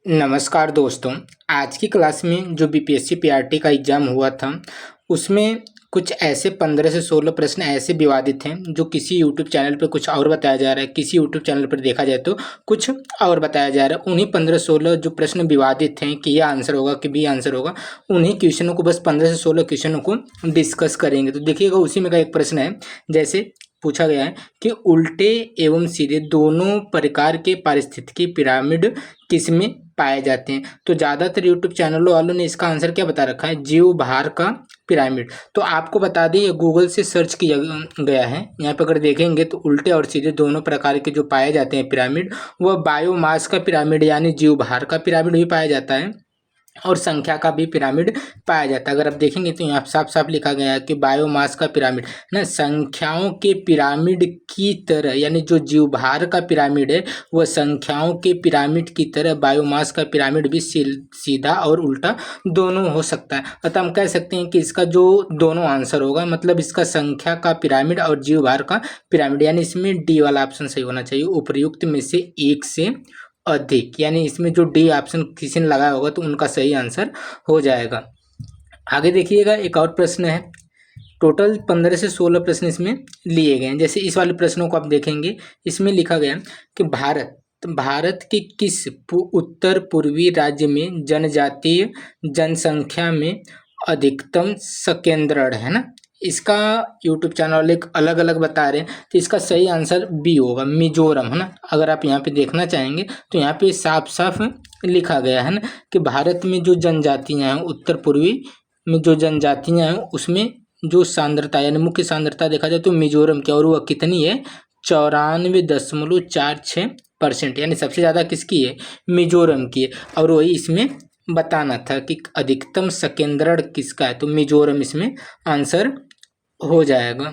नमस्कार दोस्तों। आज की क्लास में जो बीपीएससी पीआरटी का एग्ज़ाम हुआ था उसमें कुछ ऐसे 15 से 16 प्रश्न ऐसे विवादित हैं जो किसी यूट्यूब चैनल पे कुछ और बताया जा रहा है, किसी यूट्यूब चैनल पर देखा जाए तो कुछ और बताया जा रहा है। उन्हीं 15-16 जो प्रश्न विवादित हैं कि यह आंसर होगा कि बी आंसर होगा, उन्हीं क्वेश्चनों को बस 15 से 16 क्वेश्चनों को डिस्कस करेंगे। तो देखिएगा उसी में का एक प्रश्न है, जैसे पूछा गया है कि उल्टे एवं सीधे दोनों प्रकार के पारिस्थितिकी पिरामिड किसमें पाए जाते हैं। तो ज़्यादातर यूट्यूब चैनलों वालों ने इसका आंसर क्या बता रखा है, जीव भार का पिरामिड। तो आपको बता दें ये गूगल से सर्च किया गया है। यहाँ पर अगर देखेंगे तो उल्टे और सीधे दोनों प्रकार के जो पाए जाते हैं पिरामिड, वह बायोमास का पिरामिड यानी जीव भार का पिरामिड भी पाया जाता है और संख्या का भी पिरामिड पाया जाता है। अगर आप देखेंगे तो यहाँ साफ साफ लिखा गया है कि बायोमास का पिरामिड ना संख्याओं के पिरामिड की तरह, यानी जो जीवभार का पिरामिड है वह संख्याओं के पिरामिड की तरह बायोमास का पिरामिड भी सीधा और उल्टा दोनों हो सकता है। अतः हम कह सकते हैं कि इसका जो दोनों आंसर होगा, मतलब इसका संख्या का पिरामिड और जीवभार का पिरामिड, यानी इसमें डी वाला ऑप्शन सही होना चाहिए, उपर्युक्त में से एक से अधिक। यानी इसमें जो डी ऑप्शन किसी ने लगाया होगा तो उनका सही आंसर हो जाएगा। आगे देखिएगा एक और प्रश्न है। टोटल 15 से 16 प्रश्न इसमें लिए गए हैं। जैसे इस वाले प्रश्नों को आप देखेंगे, इसमें लिखा गया कि भारत के किस उत्तर पूर्वी राज्य में जनजातीय जनसंख्या में अधिकतम संकेंद्रण है ना। इसका यूट्यूब चैनल एक अलग अलग बता रहे हैं, तो इसका सही आंसर बी होगा, मिजोरम है ना। अगर आप यहाँ पे देखना चाहेंगे तो यहाँ पे साफ साफ लिखा गया है ना कि भारत में जो जनजातियाँ हैं, उत्तर पूर्वी में जो जनजातियाँ हैं उसमें जो सांद्रता यानी मुख्य सांद्रता देखा जाए तो मिजोरम की, और वह कितनी है, 94.46%। यानी सबसे ज़्यादा किसकी है, मिजोरम की है। और वही इसमें बताना था कि अधिकतम संकेंद्रण किसका है, तो मिजोरम इसमें आंसर हो जाएगा।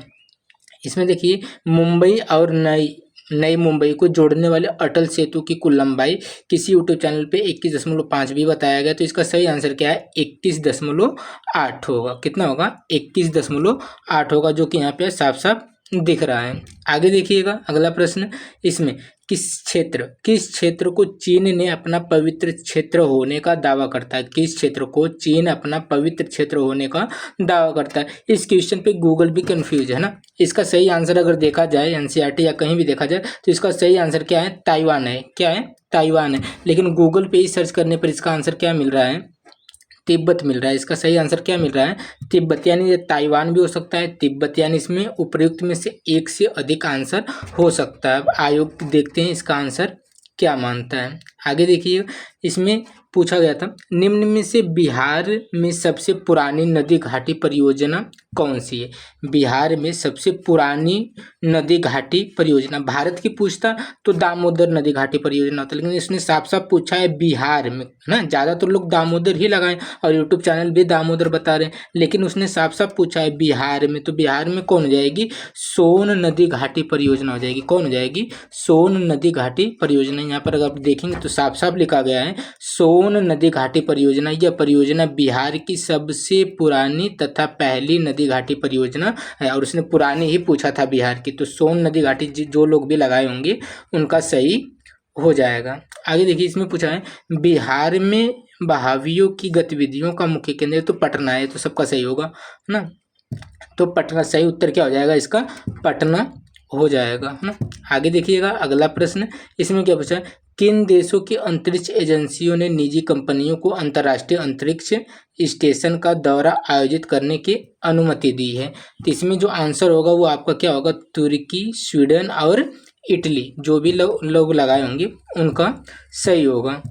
इसमें देखिए मुंबई और नई मुंबई को जोड़ने वाले अटल सेतु की कुल लंबाई किसी यूट्यूब चैनल पे 21.5 भी बताया गया। तो इसका सही आंसर क्या है, 31.8 होगा। कितना होगा, 21.8 होगा, जो कि यहाँ पे साफ साफ दिख रहा है। आगे देखिएगा अगला प्रश्न। इसमें किस क्षेत्र को चीन ने अपना पवित्र क्षेत्र होने का दावा करता है। किस क्षेत्र को चीन अपना पवित्र क्षेत्र होने का दावा करता है। इस क्वेश्चन पे गूगल भी कंफ्यूज है ना। इसका सही आंसर अगर देखा जाए एनसीईआरटी या कहीं भी देखा जाए तो इसका सही आंसर क्या है, ताइवान है। क्या है, ताइवान है। लेकिन गूगल पे ही सर्च करने पर इसका आंसर क्या मिल रहा है, तिब्बत मिल रहा है। इसका सही आंसर क्या मिल रहा है, तिब्बत। यानी ये ताइवान भी हो सकता है, तिब्बत, यानी इसमें उपर्युक्त में से एक से अधिक आंसर हो सकता है। अब आयोग देखते हैं इसका आंसर क्या मानता है। आगे देखिए, इसमें पूछा गया था निम्न में से बिहार में सबसे पुरानी नदी घाटी परियोजना कौन सी है। बिहार में सबसे पुरानी नदी घाटी परियोजना, भारत की पूछता तो दामोदर नदी घाटी परियोजना होता, लेकिन इसने साफ साफ पूछा है बिहार में ना। ज़्यादातर लोग दामोदर ही लगाएं और यूट्यूब चैनल भी दामोदर बता रहे हैं, लेकिन उसने साफ साफ पूछा है बिहार में। तो बिहार में कौन हो जाएगी, सोन नदी घाटी परियोजना हो जाएगी। कौन हो जाएगी, सोन नदी घाटी परियोजना। यहाँ पर अगर आप देखेंगे तो साफ साफ लिखा गया है सोन नदी घाटी परियोजना। यह परियोजना बिहार की सबसे पुरानी तथा पहली नदी घाटी परियोजना है, और उसने पुरानी ही पूछा था बिहार की। तो सोन नदी घाटी जो लोग भी लगाए होंगे उनका सही हो जाएगा। आगे देखिए, इसमें पूछा है बिहार में बहावियों की गतिविधियों का मुख्य केंद्र, तो पटना है, तो सबका सही होगा ना। तो पटना सही उत्तर क्या हो जाएगा, इसका पटना हो जाएगा, है ना। आगे देखिएगा अगला प्रश्न। इसमें क्या पूछा है, किन देशों की अंतरिक्ष एजेंसियों ने निजी कंपनियों को अंतर्राष्ट्रीय अंतरिक्ष स्टेशन का दौरा आयोजित करने की अनुमति दी है। तो इसमें जो आंसर होगा वो आपका क्या होगा, तुर्की, स्वीडन और इटली। जो भी लोग लगाए होंगे उनका सही होगा।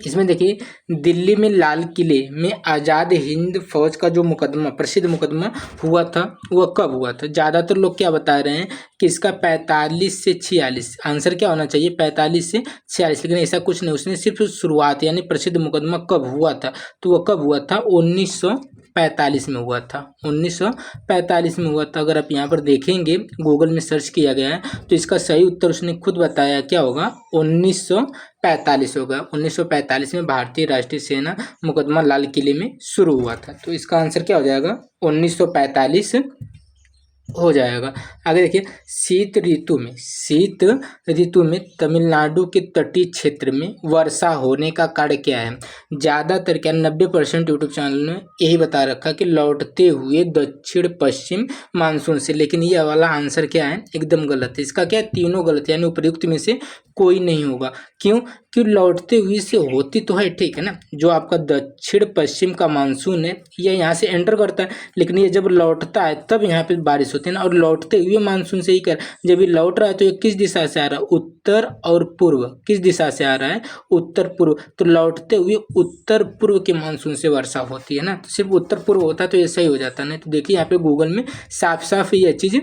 इसमें देखिए दिल्ली में लाल किले में आज़ाद हिंद फौज का जो मुकदमा, प्रसिद्ध मुकदमा हुआ था, वह कब हुआ था। ज़्यादातर लोग क्या बता रहे हैं कि इसका 45 से 46, आंसर क्या होना चाहिए, 45 से 46, लेकिन ऐसा कुछ नहीं। उसने सिर्फ शुरुआत यानी प्रसिद्ध मुकदमा कब हुआ था, तो वह कब हुआ था, 1945 में हुआ था। 1945 में हुआ था। अगर आप यहाँ पर देखेंगे गूगल में सर्च किया गया है तो इसका सही उत्तर उसने खुद बताया, क्या होगा, 1945 होगा। 1945 में भारतीय राष्ट्रीय सेना मुकदमा लाल किले में शुरू हुआ था। तो इसका आंसर क्या हो जाएगा, 1945 हो जाएगा। आगे देखिए, शीत ऋतु में तमिलनाडु के तटीय क्षेत्र में वर्षा होने का कारण क्या है? ज़्यादातर क्या 90% यूट्यूब चैनल ने यही बता रखा कि लौटते हुए दक्षिण पश्चिम मानसून से, लेकिन ये वाला आंसर क्या है? एकदम गलत है। इसका क्या है? तीनों गलत है, यानी उपयुक्त में से कोई नहीं होगा। क्यों? कि लौटते हुए से होती तो है, ठीक है ना, जो आपका दक्षिण पश्चिम का मानसून है ये यहाँ से एंटर करता है, लेकिन ये जब लौटता है तब यहाँ पे बारिश होती है ना। और लौटते हुए मानसून से ही कर, जब ये लौट रहा है तो ये किस दिशा से आ रहा है? उत्तर और पूर्व। किस दिशा से आ रहा है? उत्तर पूर्व। तो लौटते हुए उत्तर पूर्व के मानसून से वर्षा होती है ना, तो सिर्फ उत्तर पूर्व होता तो ये सही हो जाता ना। तो देखिए यहाँ पे गूगल में साफ साफ ये चीज़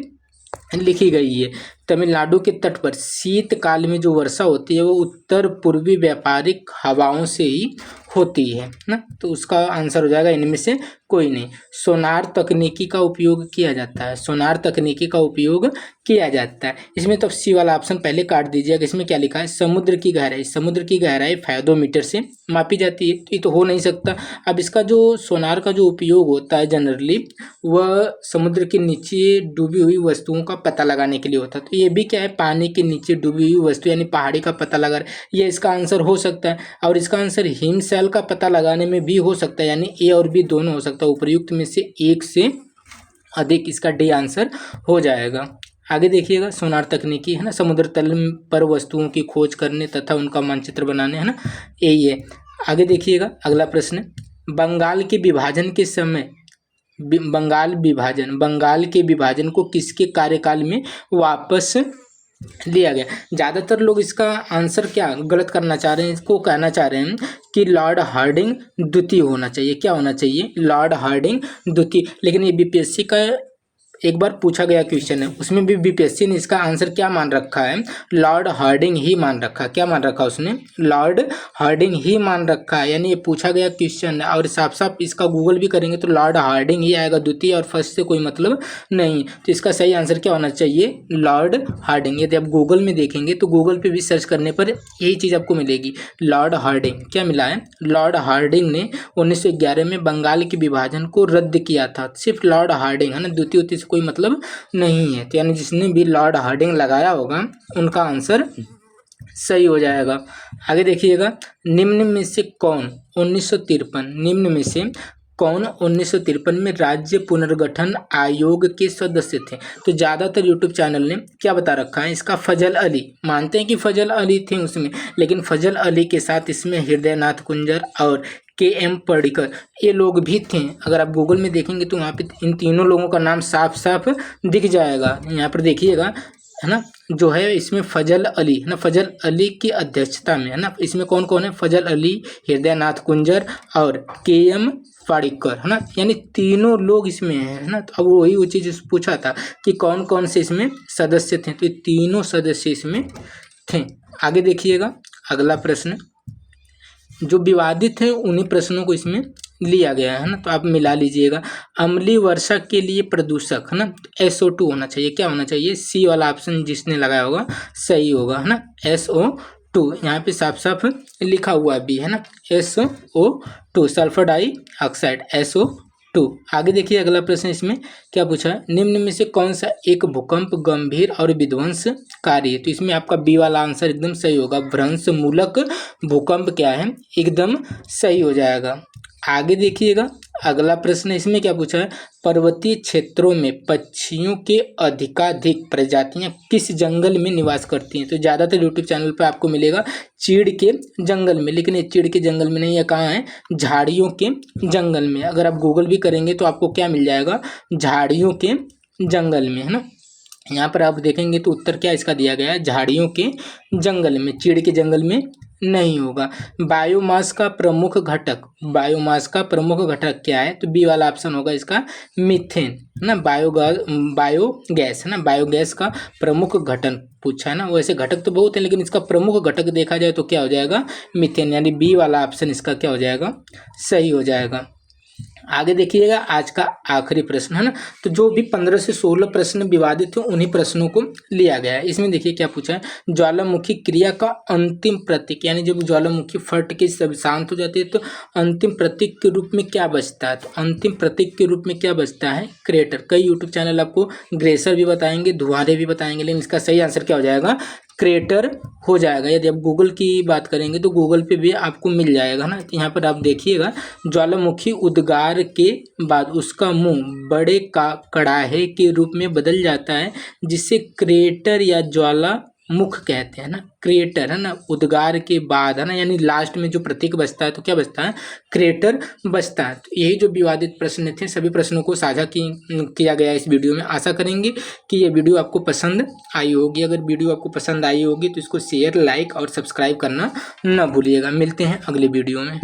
लिखी गई है। तमिलनाडु के तट पर शीतकाल में जो वर्षा होती है वो उत्तर पूर्वी व्यापारिक हवाओं से ही होती है ना। तो उसका आंसर हो जाएगा इनमें से कोई नहीं। सोनार तकनीकी का उपयोग किया जाता है, सोनार तकनीकी का उपयोग किया जाता है। इसमें तो सी वाला ऑप्शन पहले काट दीजिएगा। इसमें क्या लिखा है? समुद्र की गहराई, समुद्र की गहराई फेथोमीटर से मापी जाती है, तो ये तो हो नहीं सकता। अब इसका जो सोनार का जो उपयोग होता है जनरली, वह समुद्र के नीचे डूबी हुई वस्तुओं का पता लगाने के लिए होता है। तो ये भी क्या है? पानी के नीचे डूबी हुई वस्तु यानी पहाड़ी का पता लगा, ये इसका आंसर हो सकता है। और इसका आंसर हिमशैल का पता लगाने में भी हो सकता है, यानी ए और बी दोनों हो सकता है। उपयुक्त में से एक से अधिक, इसका डी आंसर हो जाएगा। आगे देखिएगा, सोनार तकनीकी है ना, समुद्र तल पर वस्तुओं की खोज करने तथा उनका मानचित्र बनाने, है ना, यही है। आगे देखिएगा अगला प्रश्न, बंगाल के विभाजन के समय बंगाल के विभाजन को किसके कार्यकाल में वापस लिया गया? ज़्यादातर लोग इसका आंसर क्या गलत करना चाह रहे हैं, इसको कहना चाह रहे हैं कि लॉर्ड हार्डिंग द्वितीय होना चाहिए। क्या होना चाहिए? लॉर्ड हार्डिंग द्वितीय। लेकिन ये बीपीएससी का एक बार पूछा गया क्वेश्चन है, उसमें भी बीपीएससी ने इसका आंसर क्या मान रखा है? लॉर्ड हार्डिंग ही मान रखा। क्या मान रखा उसने? लॉर्ड हार्डिंग ही मान रखा है, यानी ये पूछा गया क्वेश्चन है। और साफ साफ इसका गूगल भी करेंगे तो लॉर्ड हार्डिंग ही आएगा, द्वितीय और फर्स्ट से कोई मतलब नहीं। तो इसका सही आंसर क्या होना चाहिए? Lord Hardinge. यदि आप गूगल में देखेंगे तो गूगल पे भी सर्च करने पर यही चीज़ आपको मिलेगी, लॉर्ड हार्डिंग। क्या मिला है? लॉर्ड हार्डिंग ने 1911 में बंगाल के विभाजन को रद्द किया था। सिर्फ लॉर्ड हार्डिंग है ना, द्वितीय कोई मतलब नहीं है। तो यानी जिसने भी लॉर्ड हार्डिंग लगाया होगा उनका आंसर सही हो जाएगा। आगे देखिएगा, निम्न में से कौन 1953 में राज्य पुनर्गठन आयोग के सदस्य थे? तो ज़्यादातर यूट्यूब चैनल ने क्या बता रखा है? इसका फजल अली, मानते हैं कि फजल अली थे उसमें, लेकिन फजल अली के साथ इसमें हृदयनाथ कुंजर और के.एम. पर्रिकर ये लोग भी थे। अगर आप गूगल में देखेंगे तो वहाँ पे इन तीनों लोगों का नाम साफ साफ दिख जाएगा। यहाँ पर देखिएगा, है ना, जो है इसमें फजल अली है ना, फजल अली की अध्यक्षता में, है ना, इसमें कौन कौन है? फजल अली, हृदयनाथ कुंजर और के.एम. पर्रिकर, है ना, यानी तीनों लोग इसमें है ना। तो अब वही वो चीज़ पूछा था कि कौन कौन से इसमें सदस्य थे, तो ये तीनों सदस्य इसमें थे। आगे देखिएगा अगला प्रश्न, जो विवादित है उन्हीं प्रश्नों को इसमें लिया गया है ना, तो आप मिला लीजिएगा। अम्लीय वर्षा के लिए प्रदूषक, है ना, SO2 होना चाहिए। क्या होना चाहिए? सी वाला ऑप्शन जिसने लगाया होगा सही होगा, है ना, SO2। यहाँ पे साफ साफ लिखा हुआ भी है ना, SO2 सल्फर डाइऑक्साइड, SO2। आगे देखिए अगला प्रश्न, इसमें क्या पूछा है? निम्न में से कौन सा एक भूकंप गंभीर और विध्वंसकारी है? तो इसमें आपका बी वाला आंसर एकदम सही होगा, भ्रंश मूलक भूकंप क्या है? एकदम सही हो जाएगा। आगे देखिएगा अगला प्रश्न, इसमें क्या पूछा है? पर्वतीय क्षेत्रों में पक्षियों के अधिकाधिक प्रजातियां किस जंगल में निवास करती हैं? तो ज़्यादातर यूट्यूब चैनल पर आपको मिलेगा चीड़ के जंगल में, लेकिन ये चीड़ के जंगल में नहीं है, कहाँ है? झाड़ियों के जंगल में। अगर आप गूगल भी करेंगे तो आपको क्या मिल जाएगा? झाड़ियों के जंगल में, है ना। यहाँ पर आप देखेंगे तो उत्तर क्या इसका दिया गया है? झाड़ियों के जंगल में, चीड़ के जंगल में नहीं होगा। बायोमास का प्रमुख घटक, बायोमास का प्रमुख घटक क्या है? तो बी वाला ऑप्शन होगा इसका, मीथेन, है ना, बायोगैस, है ना, बायोगैस का प्रमुख घटक पूछा है ना। वैसे घटक तो बहुत है, लेकिन इसका प्रमुख घटक देखा जाए तो क्या हो जाएगा? मीथेन, यानी बी वाला ऑप्शन इसका क्या हो जाएगा? सही हो जाएगा। आगे देखिएगा आज का आखिरी प्रश्न है ना। तो जो भी 15 से 16 प्रश्न विवादित थे उन्हीं प्रश्नों को लिया गया है। इसमें देखिए क्या पूछा है, ज्वालामुखी क्रिया का अंतिम प्रतीक, यानी जब ज्वालामुखी फट के सब शांत हो जाती है तो अंतिम प्रतीक के रूप में क्या बचता है। तो अंतिम प्रतीक के रूप में क्या बचता है, क्रेटर। कई यूट्यूब चैनल आपको ग्रेसर भी बताएंगे, धुआंधे भी बताएंगे, लेकिन इसका सही आंसर क्या हो जाएगा, क्रेटर हो जाएगा। यदि आप गूगल की बात करेंगे तो गूगल पे भी आपको मिल जाएगा ना। तो यहाँ पर आप देखिएगा, ज्वालामुखी उद्गार के बाद उसका मुंह बड़े का कड़ाहे के रूप में बदल जाता है, जिसे क्रेटर या ज्वाला मुख कहते हैं ना। क्रेटर है ना, उद्गार के बाद है ना, यानी लास्ट में जो प्रतीक बचता है तो क्या बचता है, क्रेटर बचता है। तो यही जो विवादित प्रश्न थे, सभी प्रश्नों को साझा किया गया इस वीडियो में। आशा करेंगे कि ये वीडियो आपको पसंद आई होगी। अगर वीडियो आपको पसंद आई होगी तो इसको शेयर, लाइक और सब्सक्राइब करना न भूलिएगा। मिलते हैं अगले वीडियो में।